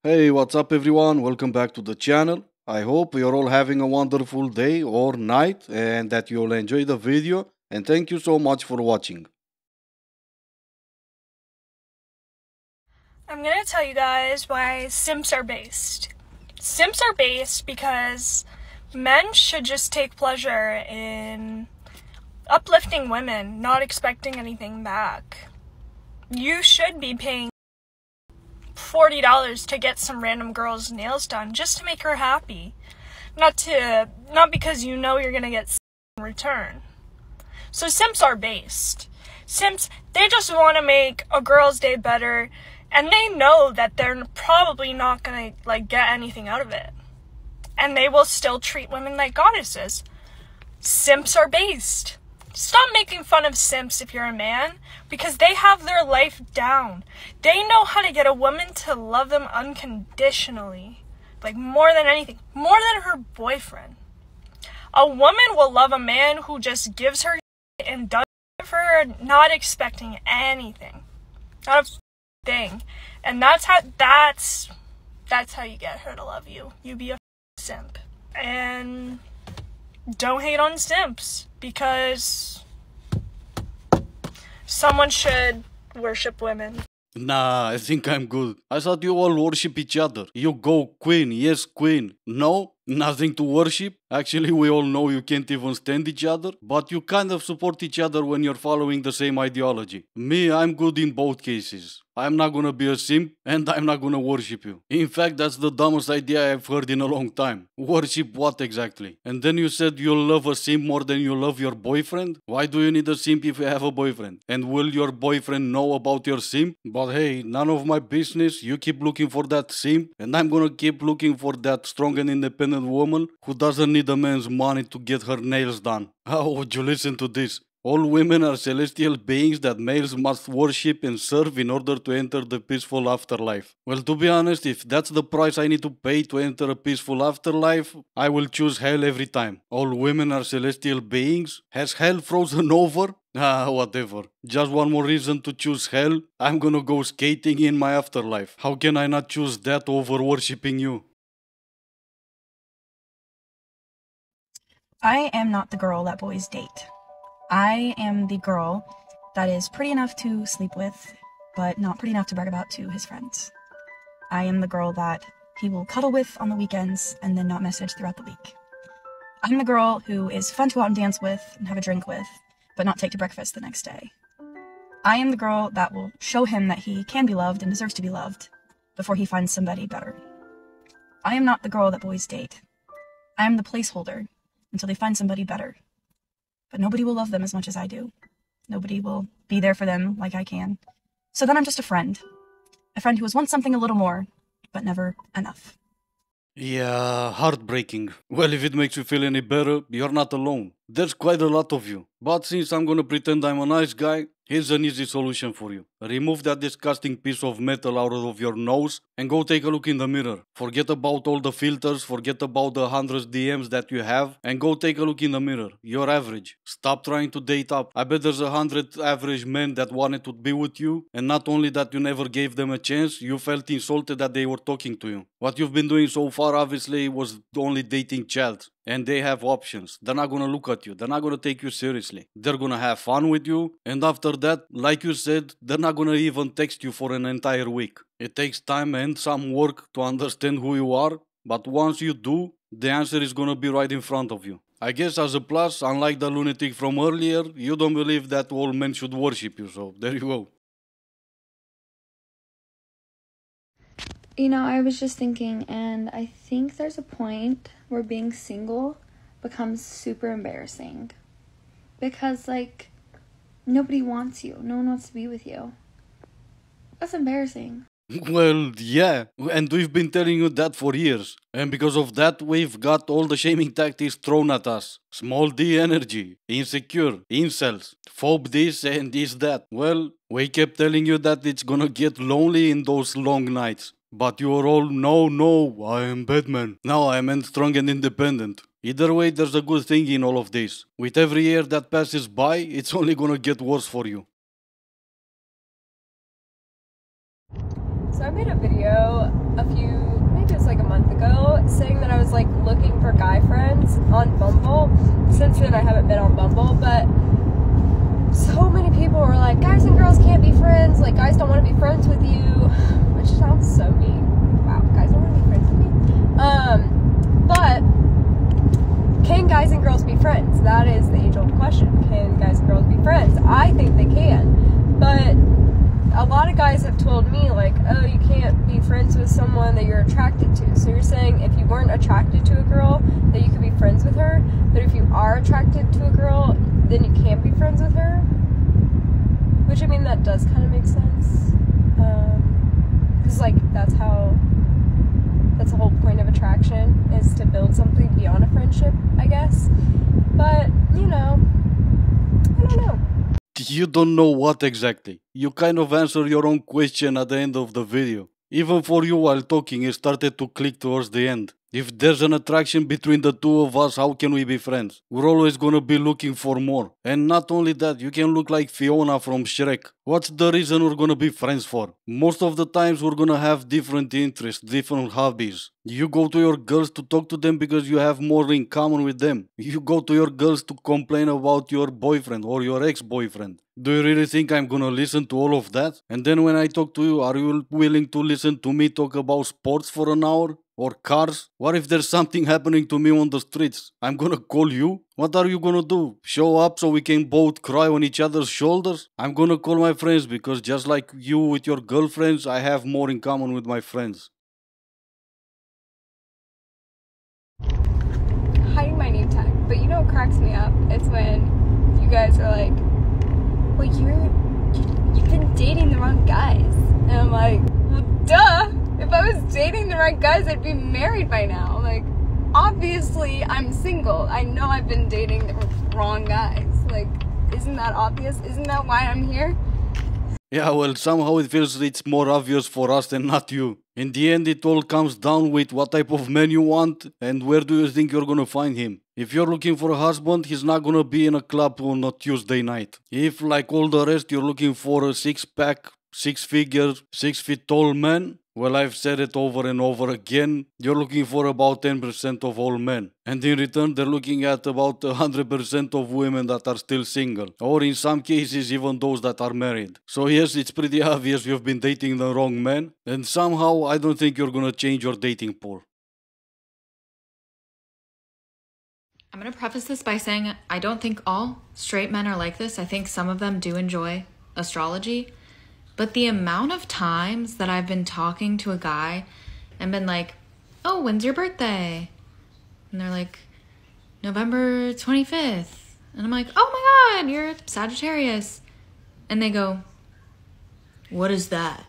Hey, what's up, everyone? Welcome back to the channel. I hope you're all having a wonderful day or night and that you'll enjoy the video. And thank you so much for watching. I'm going to tell you guys why simps are based. Simps are based because men should just take pleasure in uplifting women, not expecting anything back. You should be paying $40 to get some random girl's nails done just to make her happy. Not because you know you're going to get in return. So simps are based. Simps, they just want to make a girl's day better, and they know that they're probably not going to get anything out of it. And they will still treat women like goddesses. Simps are based. Stop making fun of simps if you're a man, because they have their life down. They know how to get a woman to love them unconditionally. More than anything. More than her boyfriend. A woman will love a man who just gives her and does it for her, not expecting anything. Not a thing. And that's how you get her to love you. You be a simp. And don't hate on simps, because someone should worship women. Nah, I think I'm good. I thought you all worship each other. You go, queen, yes, queen. No, nothing to worship. Actually, we all know you can't even stand each other, but you kind of support each other when you're following the same ideology. Me, I'm good in both cases. I'm not gonna be a simp, and I'm not gonna worship you. In fact, that's the dumbest idea I've heard in a long time. Worship what exactly? And then you said you'll love a simp more than you love your boyfriend? Why do you need a simp if you have a boyfriend? And will your boyfriend know about your simp? But hey, none of my business. You keep looking for that simp, and I'm gonna keep looking for that strong and independent woman who doesn't need a man's money to get her nails done. How would you listen to this? All women are celestial beings that males must worship and serve in order to enter the peaceful afterlife. Well, to be honest, if that's the price I need to pay to enter a peaceful afterlife, I will choose hell every time. All women are celestial beings? Has hell frozen over? Ah, whatever. Just one more reason to choose hell. I'm gonna go skating in my afterlife. How can I not choose that over worshipping you? I am not the girl that boys date. I am the girl that is pretty enough to sleep with, but not pretty enough to brag about to his friends. I am the girl that he will cuddle with on the weekends and then not message throughout the week. I'm the girl who is fun to go out and dance with and have a drink with, but not take to breakfast the next day. I am the girl that will show him that he can be loved and deserves to be loved before he finds somebody better. I am not the girl that boys date. I am the placeholder until they find somebody better. But nobody will love them as much as I do. Nobody will be there for them like I can. So then I'm just a friend. A friend who has wants something a little more, but never enough. Yeah, heartbreaking. Well, if it makes you feel any better, you're not alone. There's quite a lot of you. But since I'm gonna pretend I'm a nice guy, here's an easy solution for you. Remove that disgusting piece of metal out of your nose and go take a look in the mirror. Forget about all the filters, forget about the hundreds DMs that you have, and go take a look in the mirror. You're average. Stop trying to date up. I bet there's 100 average men that wanted to be with you, and not only that you never gave them a chance, you felt insulted that they were talking to you. What you've been doing so far obviously was only dating child. And they have options. They're not gonna look at you. They're not gonna take you seriously. They're gonna have fun with you. And after that, like you said, they're not gonna even text you for an entire week. It takes time and some work to understand who you are. But once you do, the answer is gonna be right in front of you. I guess as a plus, unlike the lunatic from earlier, you don't believe that all men should worship you. So there you go. I was just thinking, and I think there's a point where being single becomes super embarrassing. Because, nobody wants you. No one wants to be with you. That's embarrassing. Well, yeah, and we've been telling you that for years. And because of that, we've got all the shaming tactics thrown at us. Small d energy, insecure, incels, phobe this and this that. Well, we kept telling you that it's gonna get lonely in those long nights. But you are all, no, I am Batman. Now I am strong and independent. Either way, there's a good thing in all of this. With every year that passes by, it's only gonna get worse for you. So I made a video a few friends on Bumble. Since then, I haven't been on Bumble, but so many people were like, guys and girls can't be friends. Like, guys don't want to be friends with you, which sounds so mean. Wow, guys don't want to be friends with me. But can guys and girls be friends? That is the age-old question. Can guys and girls be friends? I think they can, but a lot of guys have told me, like, oh, you can't be friends with someone that you're attracted to. So you're saying if you weren't attracted to a girl, that you could be friends with her, but if you are attracted to a girl, then you can't be friends with her? Which, I mean, that does kind of make sense. Because, like, that's the whole point of attraction, is to build something beyond a friendship, I guess. But, you know, I don't know. You don't know what exactly. You kind of answer your own question at the end of the video. Even for you while talking, it started to click towards the end. If there's an attraction between the two of us, how can we be friends? We're always gonna be looking for more. And not only that, you can look like Fiona from Shrek. What's the reason we're gonna be friends for? Most of the times we're gonna have different interests, different hobbies. You go to your girls to talk to them because you have more in common with them. You go to your girls to complain about your boyfriend or your ex-boyfriend. Do you really think I'm gonna listen to all of that? And then when I talk to you, are you willing to listen to me talk about sports for an hour? Or cars? What if there's something happening to me on the streets? I'm gonna call you? What are you gonna do? Show up so we can both cry on each other's shoulders? I'm gonna call my friends because just like you with your girlfriends, I have more in common with my friends. Hiding my name tag. But you know what cracks me up? It's when you guys are like, well, you've been dating the wrong guys. And I'm like, well, duh! If I was dating the right guys, I'd be married by now. Like, obviously, I'm single. I know I've been dating the wrong guys. Like, isn't that obvious? Isn't that why I'm here? Yeah, well, somehow it feels it's more obvious for us and not you. In the end, it all comes down with what type of man you want and where do you think you're gonna find him. If you're looking for a husband, he's not gonna be in a club on a Tuesday night. If, like all the rest, you're looking for a six-pack, six-figure, 6 feet tall man, well, I've said it over and over again, you're looking for about 10% of all men. And in return, they're looking at about 100% of women that are still single. Or in some cases, even those that are married. So yes, it's pretty obvious you've been dating the wrong man. And somehow, I don't think you're gonna change your dating pool. I'm going to preface this by saying I don't think all straight men are like this. I think some of them do enjoy astrology. But the amount of times that I've been talking to a guy and been like, oh, when's your birthday? And they're like, November 25th. And I'm like, oh my God, you're Sagittarius. And they go, what is that?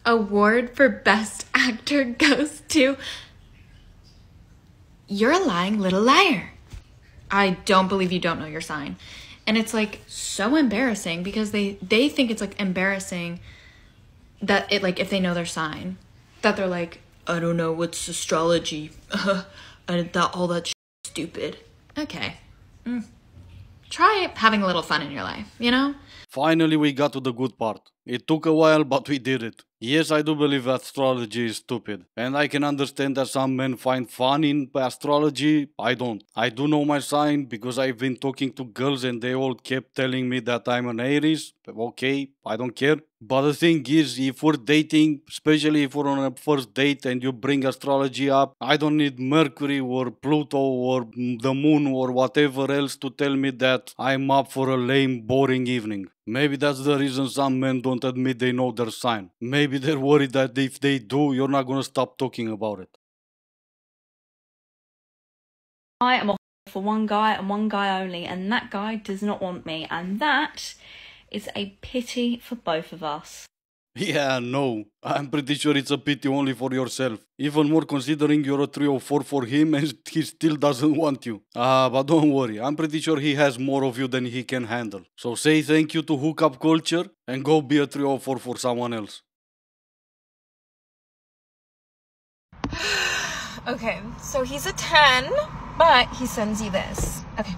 Award for Best Actor goes to... You're a lying little liar. I don't believe you don't know your sign. And it's like so embarrassing because they think it's like embarrassing that it like if they know their sign, that they're like, I don't know what's astrology. All that stupid. Okay. Try having a little fun in your life, you know? Finally, we got to the good part. It took a while, but we did it. Yes, I do believe astrology is stupid. And I can understand that some men find fun in astrology. I don't. I do know my sign because I've been talking to girls and they all kept telling me that I'm an Aries. Okay, I don't care. But the thing is, if we're dating, especially if we're on a first date and you bring astrology up, I don't need Mercury or Pluto or the moon or whatever else to tell me that I'm up for a lame, boring evening. Maybe that's the reason some men don't admit they know their sign. Maybe they're worried that if they do, you're not gonna stop talking about it. I am a for one guy and one guy only, and that guy does not want me, and that is a pity for both of us. Yeah, no. I'm pretty sure it's a pity only for yourself. Even more considering you're a 304 for him and he still doesn't want you. But don't worry. I'm pretty sure he has more of you than he can handle. So say thank you to hookup culture and go be a 304 for someone else. Okay, so he's a 10, but he sends you this. Okay,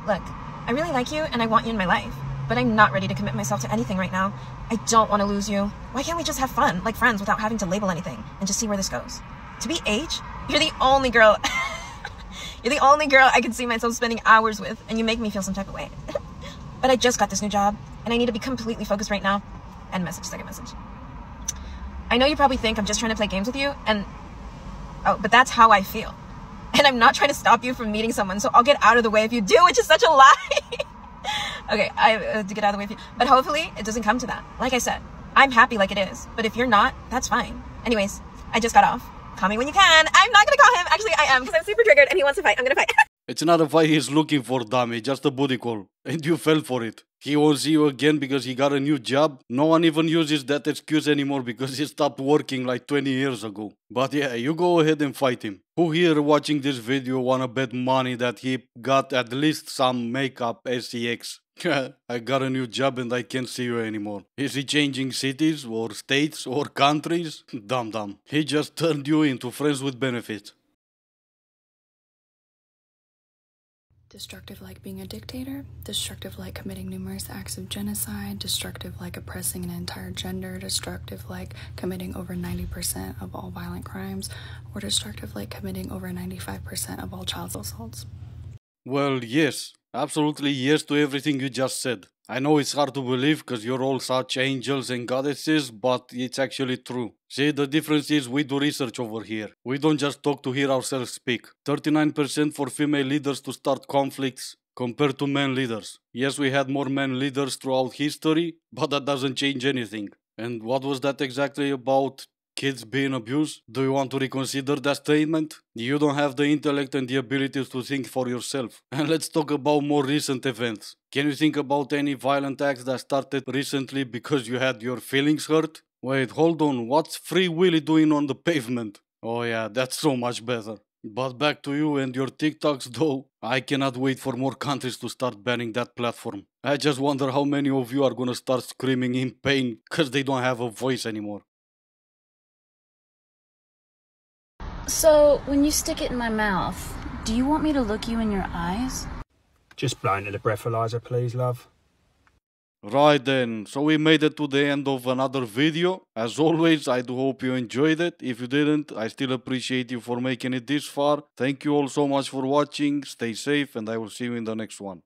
look, I really like you and I want you in my life. but I'm not ready to commit myself to anything right now. I don't want to lose you. Why can't we just have fun, like friends, without having to label anything, and just see where this goes? To be H, you're the only girl you're the only girl I can see myself spending hours with, and you make me feel some type of way. But I just got this new job, and I need to be completely focused right now. End message, second message. I know you probably think I'm just trying to play games with you, and oh, but that's how I feel. And I'm not trying to stop you from meeting someone, so I'll get out of the way if you do, which is such a lie. Okay, I to get out of the way if you, but hopefully it doesn't come to that. Like I said, I'm happy like it is, but if you're not, that's fine. Anyways, I just got off. Call me when you can. I'm not gonna call him. Actually, I am, because I'm super triggered and he wants to fight. I'm gonna fight. It's not a fight he's looking for, dummy, just a booty call. And you fell for it. He won't see you again because he got a new job. No one even uses that excuse anymore because he stopped working like 20 years ago. But yeah, you go ahead and fight him. Who here watching this video wanna bet money that he got at least some makeup SEX? I got a new job and I can't see you anymore. Is he changing cities or states or countries? Dumb. He just turned you into friends with benefits. Destructive like being a dictator, destructive like committing numerous acts of genocide, destructive like oppressing an entire gender, destructive like committing over 90% of all violent crimes, or destructive like committing over 95% of all child assaults. Well, yes. Absolutely yes to everything you just said. I know it's hard to believe because you're all such angels and goddesses, but it's actually true. See, the difference is we do research over here. We don't just talk to hear ourselves speak. 39% for female leaders to start conflicts compared to men leaders. Yes, we had more men leaders throughout history, but that doesn't change anything. And what was that exactly about? Kids being abused? Do you want to reconsider that statement? You don't have the intellect and the ability to think for yourself. And let's talk about more recent events. Can you think about any violent acts that started recently because you had your feelings hurt? Wait, hold on, what's Free Willy doing on the pavement? Oh yeah, that's so much better. But back to you and your TikToks though. I cannot wait for more countries to start banning that platform. I just wonder how many of you are gonna start screaming in pain because they don't have a voice anymore. So, when you stick it in my mouth, do you want me to look you in your eyes? Just blow into the breathalyzer, please, love. Right then, so we made it to the end of another video. As always, I do hope you enjoyed it. If you didn't, I still appreciate you for making it this far. Thank you all so much for watching, stay safe, and I will see you in the next one.